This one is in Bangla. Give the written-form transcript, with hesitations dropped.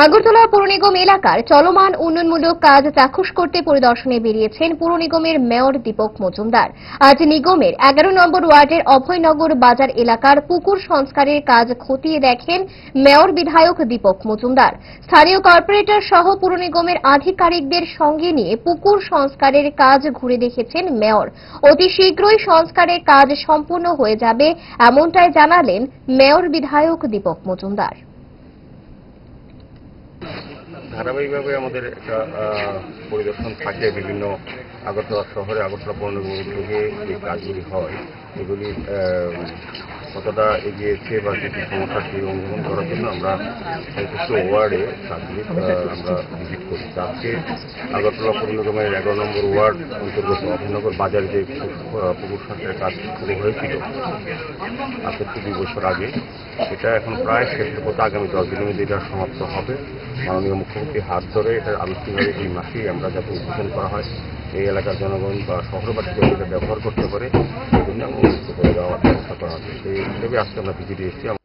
আগরতলা পৌর নিগম এলাকার চলমান উন্নয়নমূলক কাজ চাক্ষুষ করতে পরিদর্শনে বেরিয়েছেন পৌর নিগমের মেয়র দীপক মজুমদার। আজ নিগমের 11 নম্বর ওয়ার্ডের অভয়নগর বাজার এলাকার পুকুর সংস্কারের কাজ খতিয়ে দেখেন মেয়র বিধায়ক দীপক মজুমদার। স্থানীয় কর্পোরেটর সহ পৌর নিগমের আধিকারিকদের সঙ্গে নিয়ে পুকুর সংস্কারের কাজ ঘুরে দেখেছেন মেয়র। অতি শীঘ্রই সংস্কারের কাজ সম্পূর্ণ হয়ে যাবে এমনটাই জানালেন মেয়র বিধায়ক দীপক মজুমদার। ধারাবাহিকভাবে আমাদের একটা পরিদর্শন থাকে বিভিন্ন আগরতলা শহরে আগরতলা পৌর নিগম উদ্যোগে যে কাজগুলি হয় এগুলি কতটা এগিয়েছে বা কী কী সমস্যা সেই অনুধাবন করার জন্য আমরা সংশ্লিষ্ট ওয়ার্ডে কাজগুলি আমরা ভিজিট করি। আজকে আগরতলা পৌর নিগমের 11 নম্বর ওয়ার্ড অন্তর্গত অভয়নগর বাজারে যে পুকুর সংস্কারের কাজ শুরু হয়েছিল আজ থেকে 2 বছর আগে, এটা এখন প্রায় শেষের পথে। আগামী 10 দিনের মধ্যে এটা সমাপ্ত হবে। মাননীয় মুখ্যমন্ত্রীর হাত ধরে এটা আনুষ্ঠানিকভাবে এই মাসেই আমরা যাতে উদ্বোধন করা হয়, এই এলাকার জনগণ বা শহরবাসী যাতে এটা ব্যবহার করতে পারে সেই জন্য উন্মুক্ত করে দেওয়ার ব্যবস্থা করা হচ্ছে। সেই হিসেবে আজকে আমরা ভিজিটে এসেছি।